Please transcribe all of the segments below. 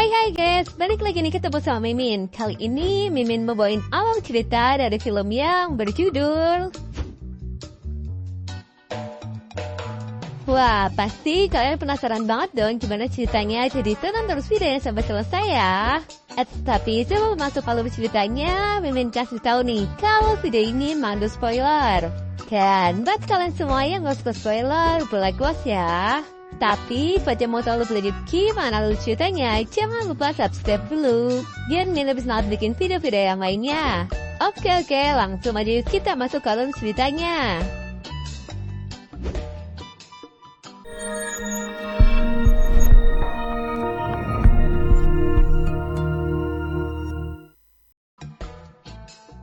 Hai guys, balik lagi nih ketemu sama Mimin. Kali ini Mimin mau bawain awal cerita dari film yang berjudul Wah, pasti kalian penasaran banget dong gimana ceritanya, jadi tonton terus videonya sampai selesai ya. Tapi sebelum masuk alur ceritanya, Mimin kasih tahu nih kalau video ini mengandung spoiler. Dan buat kalian semua yang gak suka spoiler, boleh puas ya. Tapi buat yang mau tahu lebih lanjut gimana alur ceritanya, jangan lupa subscribe dulu biar Mimin lebih semangat bikin video-video yang lainnya. Oke, langsung aja kita masuk ke alur ceritanya.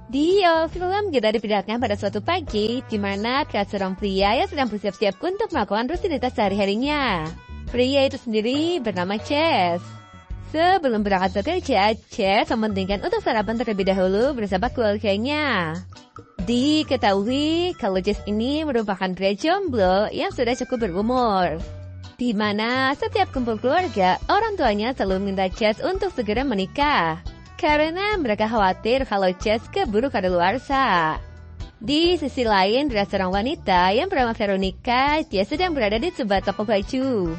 Di film kita diperlihatkan pada suatu pagi, di mana terlihat seorang pria yang sedang bersiap-siap untuk melakukan rutinitas sehari-harinya. Pria itu sendiri bernama Chess. Sebelum berangkat bekerja, Chess mementingkan untuk sarapan terlebih dahulu bersama keluarganya. Diketahui kalau Chess ini merupakan pria jomblo yang sudah cukup berumur, di mana setiap kumpul keluarga, orang tuanya selalu minta Chess untuk segera menikah. Karena mereka khawatir kalau Chess keburu kadaluarsa. Di sisi lain, ada seorang wanita yang bernama Veronica. Dia sedang berada di sebuah toko baju.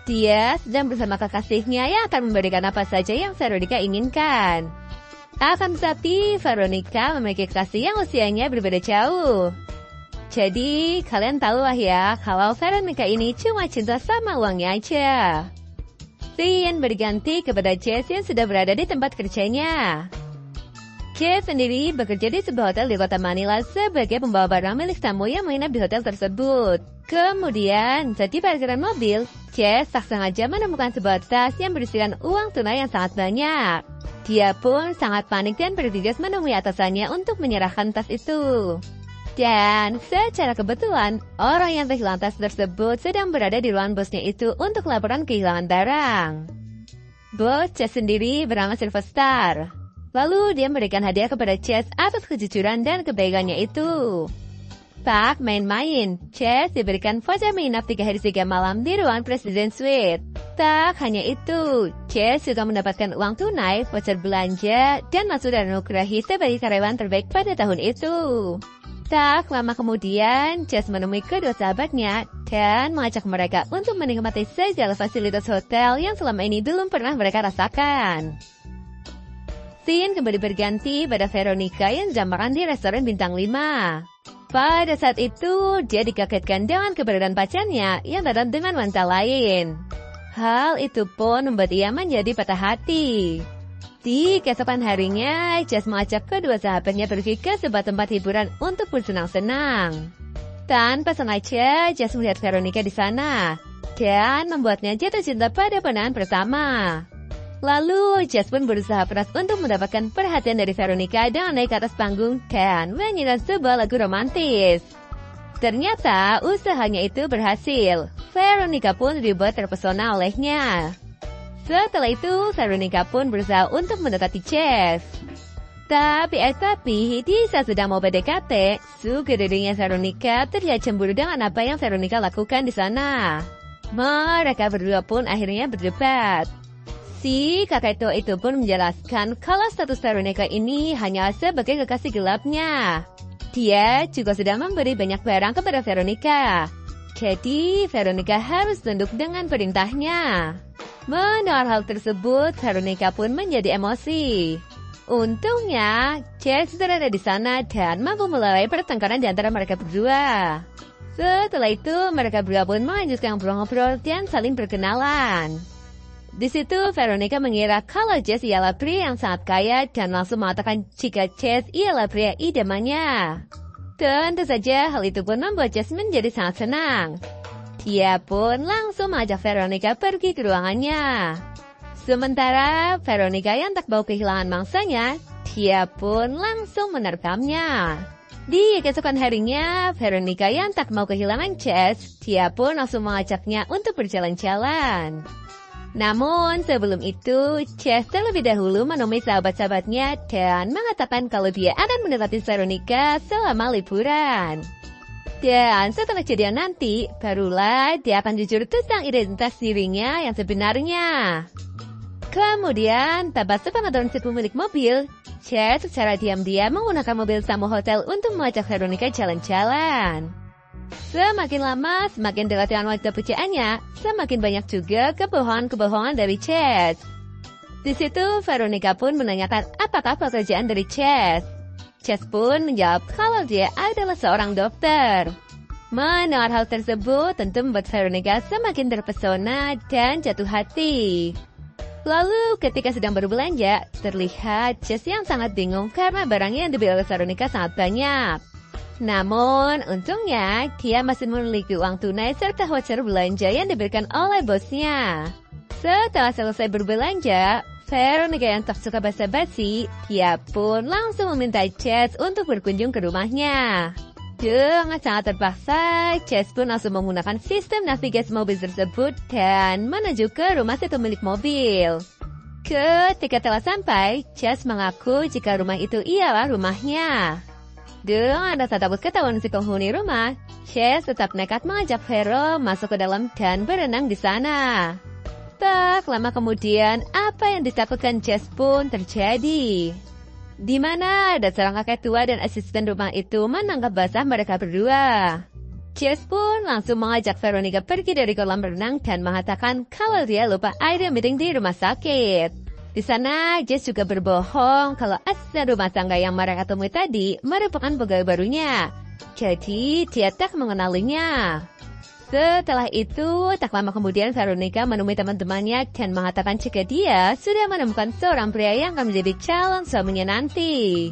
Dia sedang bersama kekasihnya yang akan memberikan apa saja yang Veronica inginkan. Akan tetapi, Veronica memiliki kekasih yang usianya berbeda jauh. Jadi, kalian tahu lah ya, kalau Veronica ini cuma cinta sama uangnya aja. Scene berganti kepada Chess yang sudah berada di tempat kerjanya. Chess sendiri bekerja di sebuah hotel di kota Manila sebagai pembawa barang milik tamu yang menginap di hotel tersebut. Kemudian, saat di parkiran mobil, Chess tak sengaja menemukan sebuah tas yang berisikan uang tunai yang sangat banyak. Dia pun sangat panik dan bergegas menemui atasannya untuk menyerahkan tas itu. Dan secara kebetulan, orang yang kehilangan tas tersebut sedang berada di ruangan bosnya itu untuk laporan kehilangan barang. Bos Chess sendiri bernama Sylvester. Lalu dia memberikan hadiah kepada Chess atas kejujuran dan kebaikannya itu. Tak main-main, Chess diberikan voucher menginap 3 hari 3 malam di ruangan President Suite. Tak hanya itu, Chess juga mendapatkan uang tunai, voucher belanja, dan masuk dan anugerahi sebagai karyawan terbaik pada tahun itu. Tak lama kemudian, Chess menemui kedua sahabatnya dan mengajak mereka untuk menikmati segala fasilitas hotel yang selama ini belum pernah mereka rasakan. Scene kembali berganti pada Veronica yang sedang makan di restoran bintang 5. Pada saat itu, dia dikagetkan dengan keberadaan pacarnya yang datang dengan wanita lain. Hal itu pun membuat ia menjadi patah hati. Di keesokan harinya, Chess mengajak kedua sahabatnya pergi ke sebuah tempat hiburan untuk bersenang-senang. Tanpa sengaja, Chess melihat Veronica di sana dan membuatnya jatuh cinta pada pandangan pertama. Lalu, Chess pun berusaha keras untuk mendapatkan perhatian dari Veronica dengan naik ke atas panggung dan menyanyikan sebuah lagu romantis. Ternyata, usahanya itu berhasil. Veronica pun dibuat terpesona olehnya. Setelah itu, Veronica pun berusaha untuk mendekati Chess. Tapi di saat sedang mau PDKT, sugar daddy-nya Veronica terlihat cemburu dengan apa yang Veronica lakukan di sana. Mereka berdua pun akhirnya berdebat. Si kakak tua itu pun menjelaskan kalau status Veronica ini hanya sebagai kekasih gelapnya. Dia juga sedang memberi banyak barang kepada Veronica. Jadi, Veronica harus tunduk dengan perintahnya. Mendengar hal tersebut, Veronica pun menjadi emosi. Untungnya, Chess berada di sana dan mampu melerai pertengkaran di antara mereka berdua. Setelah itu, mereka berdua pun melanjutkan ngobrol dan saling berkenalan. Di situ, Veronica mengira kalau Chess ialah pria yang sangat kaya dan langsung mengatakan jika Chess ialah pria idamannya. Tentu saja, hal itu pun membuat Chess menjadi sangat senang. Dia pun langsung mengajak Veronica pergi ke ruangannya. Sementara Veronica yang tak mau kehilangan mangsanya, dia pun langsung menerkamnya. Di keesokan harinya, Veronica yang tak mau kehilangan Chess, dia pun langsung mengajaknya untuk berjalan-jalan. Namun sebelum itu, Chess terlebih dahulu menemui sahabat-sahabatnya dan mengatakan kalau dia akan mendekati Veronica selama liburan. Dan setelah kejadian nanti, barulah dia akan jujur tentang identitas dirinya yang sebenarnya. Kemudian, tanpa sepengetahuan si pemilik mobil, Chess secara diam-diam menggunakan mobil tamu hotel untuk mengajak Veronica jalan-jalan. Semakin lama, semakin dekat dengan waktu pujiannya, semakin banyak juga kebohongan-kebohongan dari Chess. Di situ, Veronica pun menanyakan apakah pekerjaan dari Chess. Chess pun menjawab kalau dia adalah seorang dokter. Mendengar hal tersebut tentu membuat Veronica semakin terpesona dan jatuh hati. Lalu ketika sedang berbelanja, terlihat Chess yang sangat bingung karena barangnya yang dibeli oleh Veronica sangat banyak. Namun, untungnya dia masih memiliki uang tunai serta voucher belanja yang diberikan oleh bosnya. Setelah selesai berbelanja, Veronica yang tak suka basa-basi, dia pun langsung meminta Chess untuk berkunjung ke rumahnya. Dengan sangat terpaksa, Chess pun langsung menggunakan sistem navigasi mobil tersebut dan menuju ke rumah si pemilik mobil. Ketika telah sampai, Chess mengaku jika rumah itu ialah rumahnya. Dengan rasa takut ketahuan si penghuni rumah, Chess tetap nekat mengajak Vero masuk ke dalam dan berenang di sana. Tak lama kemudian, apa yang ditakutkan Chess pun terjadi. Di mana ada seorang kakek tua dan asisten rumah itu menangkap basah mereka berdua. Chess pun langsung mengajak Veronica pergi dari kolam renang dan mengatakan kalau dia lupa air meeting di rumah sakit. Di sana, Chess juga berbohong kalau asisten rumah tangga yang mereka temui tadi merupakan pegawai barunya. Jadi, dia tak mengenalinya. Setelah itu, tak lama kemudian Veronica menemui teman-temannya dan mengatakan jika dia sudah menemukan seorang pria yang akan menjadi calon suaminya nanti.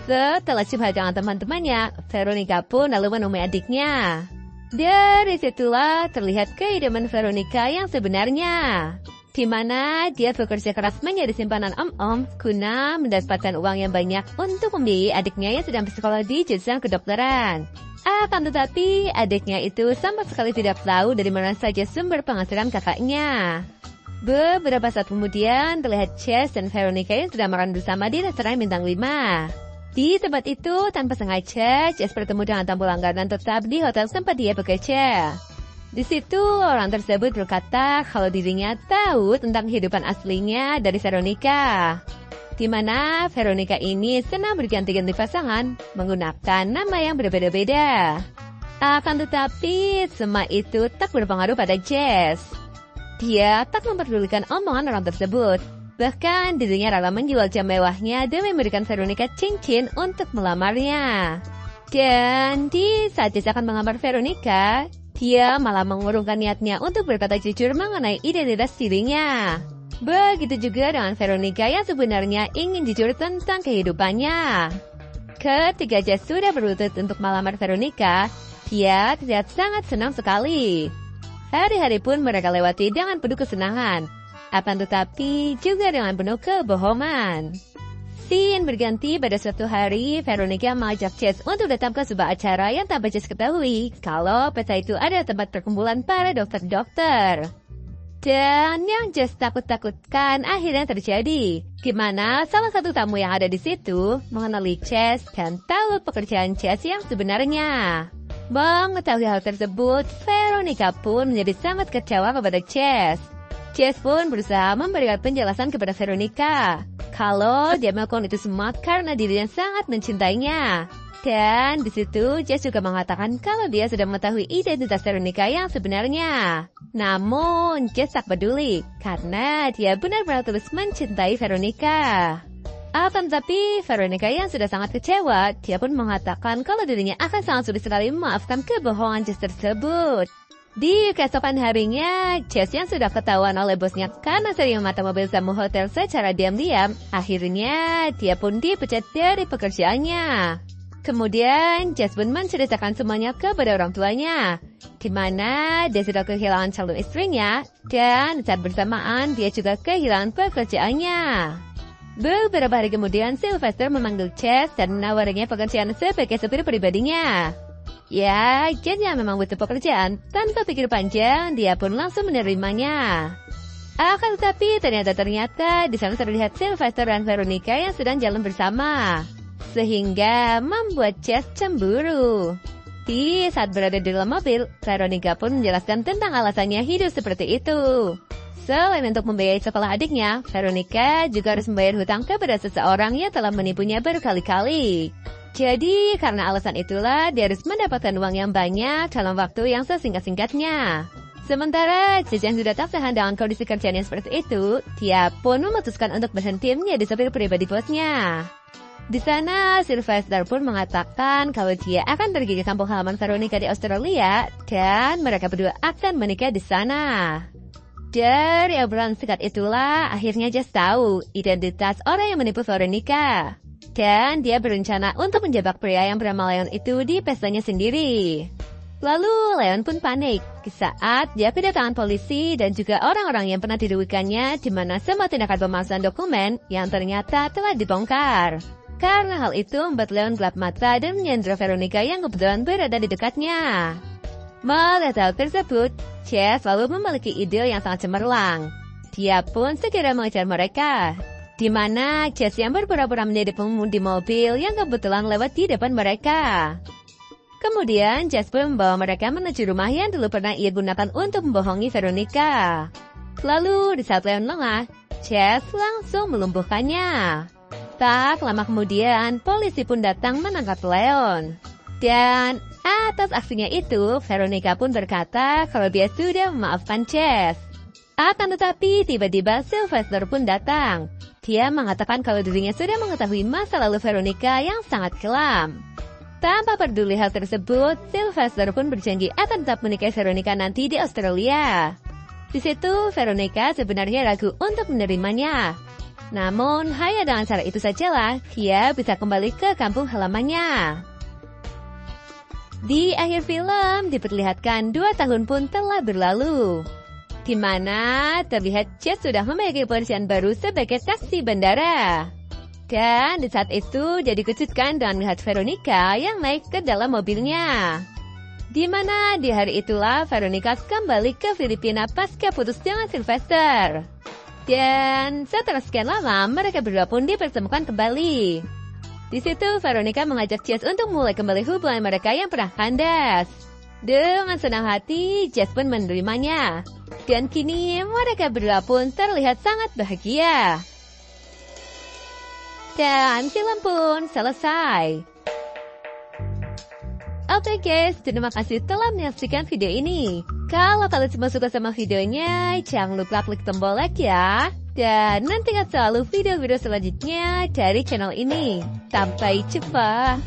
Setelah curhat dengan teman-temannya, Veronica pun lalu menemui adiknya. Dari situlah terlihat kehidupan Veronica yang sebenarnya, di mana dia bekerja keras menjadi simpanan om-om guna mendapatkan uang yang banyak untuk membiayai adiknya yang sedang bersekolah di jurusan kedokteran. Akan tetapi, adiknya itu sama sekali tidak tahu dari mana saja sumber penghasilan kakaknya. Beberapa saat kemudian, terlihat Chess dan Veronica yang sedang makan bersama di restoran bintang 5. Di tempat itu, tanpa sengaja, Chess bertemu dengan tamu langganan tetap di hotel tempat dia bekerja. Di situ, orang tersebut berkata kalau dirinya tahu tentang kehidupan aslinya dari Veronica, di mana Veronica ini senang berganti-ganti pasangan menggunakan nama yang berbeda-beda. Akan tetapi, semua itu tak berpengaruh pada Chess. Dia tak memperdulikan omongan orang tersebut. Bahkan dirinya rela menjual jam mewahnya demi memberikan Veronica cincin untuk melamarnya. Dan di saat Chess akan mengamar Veronica, dia malah mengurungkan niatnya untuk berkata jujur mengenai identitas dirinya. Begitu juga dengan Veronica yang sebenarnya ingin jujur tentang kehidupannya. Ketika Chess sudah berlutut untuk melamar Veronica, dia terlihat sangat senang sekali. Hari-hari pun mereka lewati dengan penuh kesenangan, akan tetapi juga dengan penuh kebohongan. Scene berganti pada suatu hari, Veronica mengajak Chess untuk datang ke sebuah acara yang tanpa Chess ketahui kalau pesta itu adalah tempat perkumpulan para dokter-dokter. Dan yang Chess takut-takutkan akhirnya terjadi, di mana salah satu tamu yang ada di situ mengenali Chess dan tahu pekerjaan Chess yang sebenarnya. Mengetahui hal tersebut, Veronica pun menjadi sangat kecewa kepada Chess. Chess pun berusaha memberikan penjelasan kepada Veronica kalau dia melakukan itu semua karena dirinya sangat mencintainya. Dan di situ Chess juga mengatakan kalau dia sudah mengetahui identitas Veronica yang sebenarnya. Namun Chess tak peduli karena dia benar-benar terus mencintai Veronica. Akan tetapi Veronica yang sudah sangat kecewa, dia pun mengatakan kalau dirinya akan sangat sulit sekali memaafkan kebohongan Chess tersebut. Di keesokan harinya, Chess yang sudah ketahuan oleh bosnya karena sering memata mobil tamu hotel secara diam-diam, akhirnya dia pun dipecat dari pekerjaannya. Kemudian, Chess pun menceritakan semuanya kepada orang tuanya, di mana dia sudah kehilangan calon istrinya, dan saat bersamaan dia juga kehilangan pekerjaannya. Beberapa hari kemudian, Sylvester memanggil Chess dan menawarinya pekerjaan sebagai supir pribadinya. Ya, Chess yang memang butuh pekerjaan, tanpa pikir panjang, dia pun langsung menerimanya. Akan tetapi, ternyata di sana terlihat Sylvester dan Veronica yang sedang jalan bersama, sehingga membuat Chess cemburu. Di saat berada di dalam mobil, Veronica pun menjelaskan tentang alasannya hidup seperti itu. Selain untuk membiayai sekolah adiknya, Veronica juga harus membayar hutang kepada seseorang yang telah menipunya berkali-kali. Jadi, karena alasan itulah dia harus mendapatkan uang yang banyak dalam waktu yang sesingkat-singkatnya. Sementara Jess yang sudah tak tahan dengan kondisi kerjanya seperti itu, dia pun memutuskan untuk berhenti menjadi sopir pribadi bosnya. Di sana, Sylvester pun mengatakan kalau dia akan pergi ke kampung halaman Veronica di Australia dan mereka berdua akan menikah di sana. Dari obrolan singkat itulah, akhirnya Jess tahu identitas orang yang menipu Veronica. Dan dia berencana untuk menjebak pria yang bernama Leon itu di pestanya sendiri. Lalu Leon pun panik saat dia kedatangan polisi dan juga orang-orang yang pernah dirugikannya di mana semua tindakan pemalsuan dokumen yang ternyata telah dibongkar. Karena hal itu membuat Leon gelap mata dan menyandera Veronica yang kebetulan berada di dekatnya. Melihat hal tersebut, Jess selalu memiliki ide yang sangat cemerlang. Dia pun segera mengejar mereka, di mana Jess yang berpura-pura menjadi pengemudi mobil yang kebetulan lewat di depan mereka. Kemudian Jess pun membawa mereka menuju rumah yang dulu pernah ia gunakan untuk membohongi Veronica. Lalu di saat Leon lengah, Jess langsung melumpuhkannya. Tak lama kemudian, polisi pun datang menangkap Leon. Dan atas aksinya itu, Veronica pun berkata kalau dia sudah memaafkan Jess. Akan tetapi, tiba-tiba Sylvester pun datang. Dia mengatakan kalau dirinya sudah mengetahui masa lalu Veronica yang sangat kelam. Tanpa peduli hal tersebut, Sylvester pun berjanji akan tetap menikahi Veronica nanti di Australia. Di situ, Veronica sebenarnya ragu untuk menerimanya. Namun, hanya dengan cara itu sajalah dia bisa kembali ke kampung halamannya. Di akhir film, diperlihatkan 2 tahun pun telah berlalu, di mana terlihat Jess sudah memiliki pekerjaan baru sebagai taksi bandara. Dan di saat itu, dia dikejutkan dengan melihat Veronica yang naik ke dalam mobilnya. Di mana di hari itulah Veronica kembali ke Filipina pasca putus dengan Sylvester. Dan setelah sekian lama, mereka berdua pun dipertemukan kembali. Di situ, Veronica mengajak Jess untuk mulai kembali hubungan mereka yang pernah kandas. Dengan senang hati, Jess pun menerimanya. Dan kini, mereka berdua pun terlihat sangat bahagia. Dan film pun selesai. Oke guys, terima kasih telah menyaksikan video ini. Kalau kalian semua suka sama videonya, jangan lupa klik tombol like ya. Dan nantikan selalu video-video selanjutnya dari channel ini. Sampai jumpa.